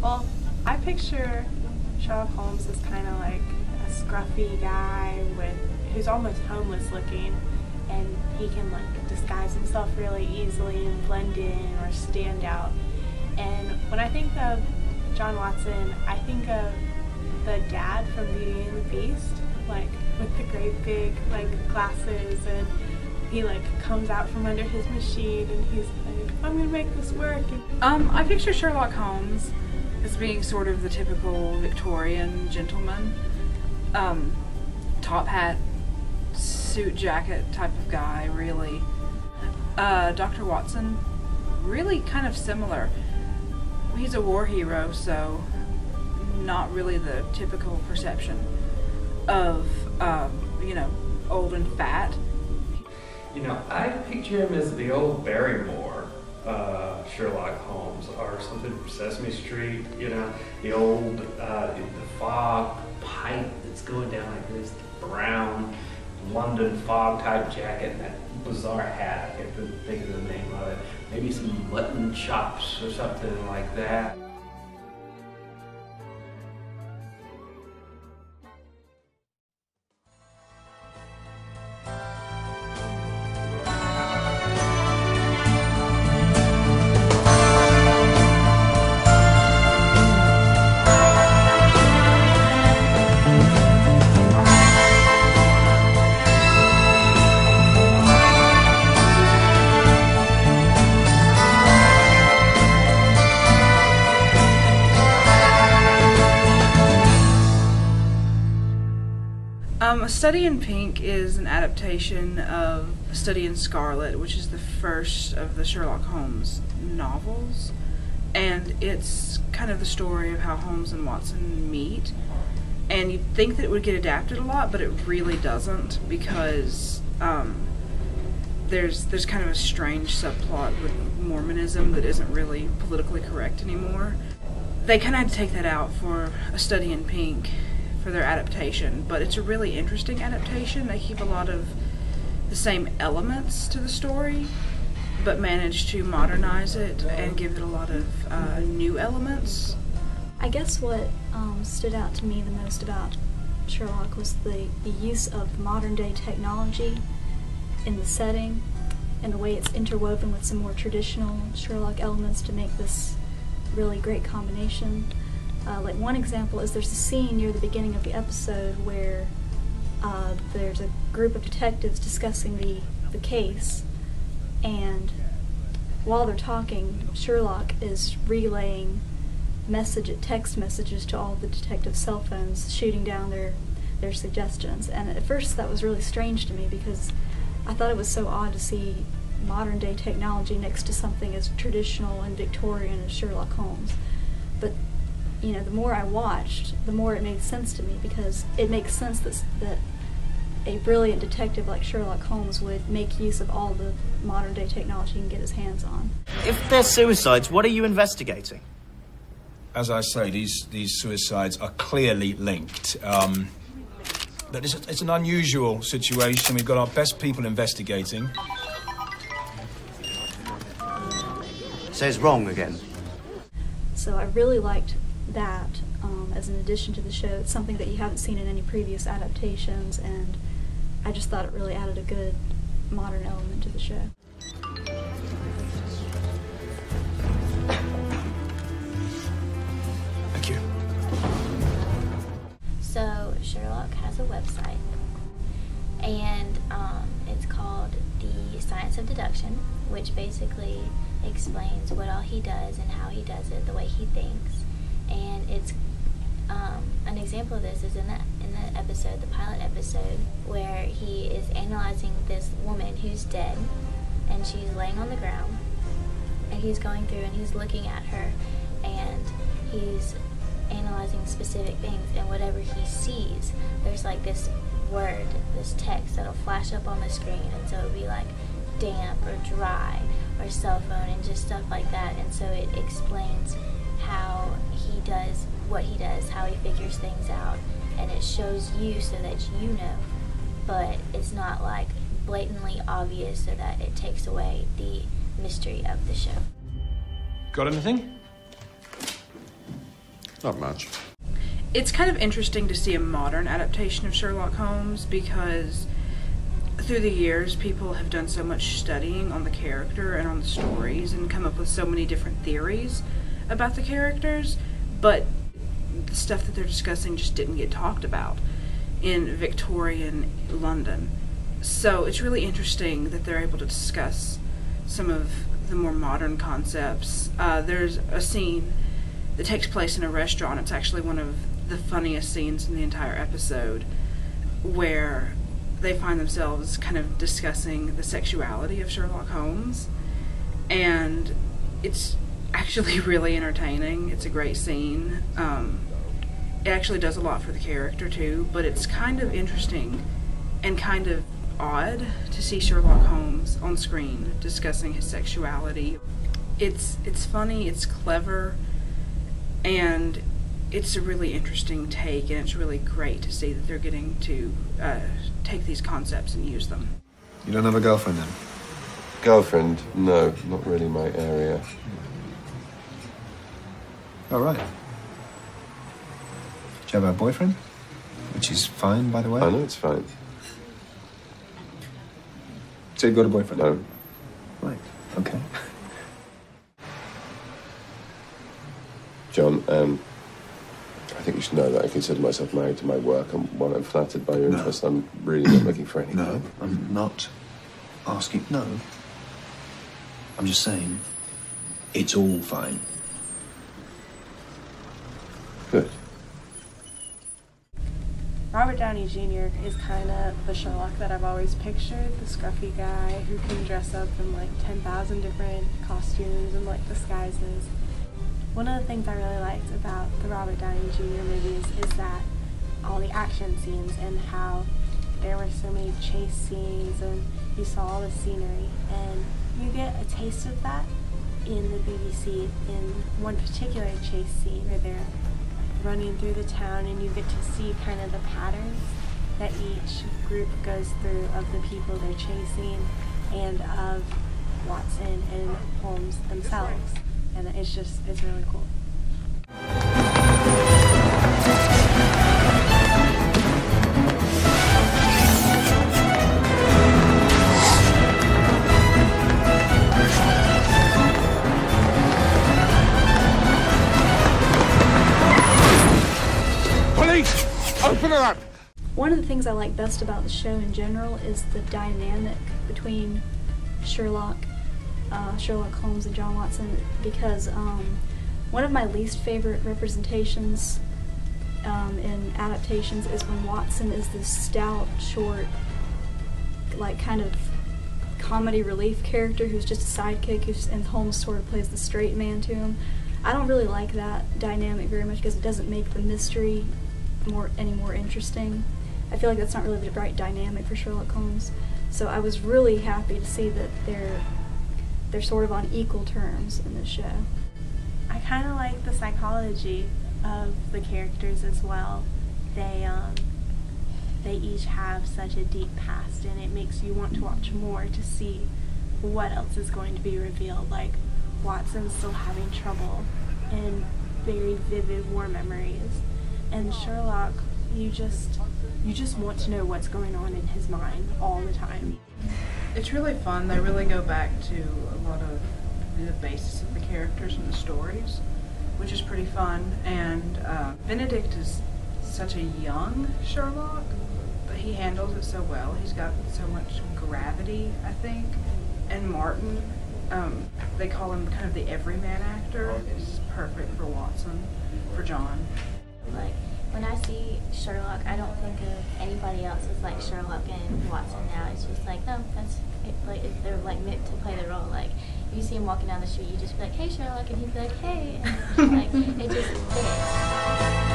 Well, I picture Sherlock Holmes as kind of like a scruffy guy who's almost homeless looking, and he can like disguise himself really easily and blend in or stand out. And when I think of John Watson, I think of the dad from Beauty and the Beast, like with the great big like glasses, and he like comes out from under his machine and he's like, I'm gonna make this work. I picture Sherlock Holmes as being sort of the typical Victorian gentleman, top hat, suit jacket type of guy, really. Dr. Watson, really kind of similar. He's a war hero, so not really the typical perception of, old and fat. I picture him as the old Barrymore Sherlock Holmes, or something from Sesame Street, the old, the fog pipe that's going down like this, the brown London fog type jacket, and that bizarre hat, I can't think of the name of it, maybe some mutton chops or something like that. A Study in Pink is an adaptation of A Study in Scarlet, which is the first of the Sherlock Holmes novels, and it's kind of the story of how Holmes and Watson meet. And you'd think that it would get adapted a lot, but it really doesn't, because there's kind of a strange subplot with Mormonism that isn't really politically correct anymore. They kind of had to take that out for A Study in Pink for their adaptation, but it's a really interesting adaptation. They keep a lot of the same elements to the story, but manage to modernize it and give it a lot of new elements. I guess what stood out to me the most about Sherlock was the use of modern day technology in the setting and the way it's interwoven with some more traditional Sherlock elements to make this really great combination. Like one example is there's a scene near the beginning of the episode where there's a group of detectives discussing the case, and while they're talking, Sherlock is relaying text messages to all the detectives' cell phones, shooting down their suggestions. And at first that was really strange to me because I thought it was so odd to see modern day technology next to something as traditional and Victorian as Sherlock Holmes. But the more I watched, the more it made sense to me, because it makes sense that a brilliant detective like Sherlock Holmes would make use of all the modern day technology he can get his hands on. If they're suicides, what are you investigating? As I say, these suicides are clearly linked. But it's an unusual situation. We've got our best people investigating. So it's wrong again? So I really liked that as an addition to the show. It's something that you haven't seen in any previous adaptations, and I just thought it really added a good modern element to the show. Thank you. So Sherlock has a website, and it's called The Science of Deduction, which basically explains what all he does and how he does it, the way he thinks. And it's an example of this is in the episode, the pilot episode, where he is analyzing this woman who's dead, and she's laying on the ground, and he's going through and he's looking at her, and he's analyzing specific things, and whatever he sees, there's like this word, this text that'll flash up on the screen, and so it'll be like damp or dry or cell phone and just stuff like that. And so it explains how he does what he does, how he figures things out, and it shows you so that you know, but it's not like blatantly obvious, so that it takes away the mystery of the show. Got anything? Not much. It's kind of interesting to see a modern adaptation of Sherlock Holmes because through the years people have done so much studying on the character and on the stories and come up with so many different theories about the characters, but the stuff that they're discussing just didn't get talked about in Victorian London. So it's really interesting that they're able to discuss some of the more modern concepts. There's a scene that takes place in a restaurant. It's actually one of the funniest scenes in the entire episode, where they find themselves kind of discussing the sexuality of Sherlock Holmes, and it's actually really entertaining. It's a great scene. It actually does a lot for the character too, but it's kind of interesting and kind of odd to see Sherlock Holmes on screen discussing his sexuality. It's funny, it's clever, and it's a really interesting take, and it's really great to see that they're getting to take these concepts and use them. You don't have a girlfriend then? Girlfriend? No, not really my area. All right. Do you have a boyfriend? Which is fine, by the way. I know it's fine. So you've got a boyfriend? No. Right, okay. John, I think you should know that I consider myself married to my work, and while I'm flattered by your interest, I'm really not looking for anything. No, I'm not asking. No. I'm just saying, it's all fine. Good. Robert Downey Jr. is kind of the Sherlock that I've always pictured, the scruffy guy who can dress up in like 10,000 different costumes and like disguises. One of the things I really liked about the Robert Downey Jr. movies is that all the action scenes and how there were so many chase scenes and you saw all the scenery, and you get a taste of that in the BBC in one particular chase scene where they're running through the town and you get to see kind of the patterns that each group goes through of the people they're chasing and of Watson and Holmes themselves. And it's really cool. Police! Open her up! One of the things I like best about the show in general is the dynamic between Sherlock Holmes and John Watson, because one of my least favorite representations in adaptations is when Watson is this stout, short, like kind of comedy relief character who's just a sidekick, and Holmes sort of plays the straight man to him. I don't really like that dynamic very much because it doesn't make the mystery any more interesting. I feel like that's not really the right dynamic for Sherlock Holmes. So I was really happy to see that they're sort of on equal terms in this show. I kind of like the psychology of the characters as well. They each have such a deep past, and it makes you want to watch more to see what else is going to be revealed. Like Watson's still having trouble and very vivid war memories, and Sherlock, you just want to know what's going on in his mind all the time. It's really fun. They really go back to a lot of the basis of the characters and the stories, which is pretty fun. And Benedict is such a young Sherlock, but he handles it so well. He's got so much gravity, I think. And Martin, they call him kind of the everyman actor. It's perfect for Watson, for John. Like, when I see Sherlock, I don't think of anybody else as like Sherlock and Watson now. It's just like, no, that's it, like they're like meant to play the role. Like, if you see him walking down the street, you just be like, hey Sherlock, and he'd be like, hey, and like it just fits.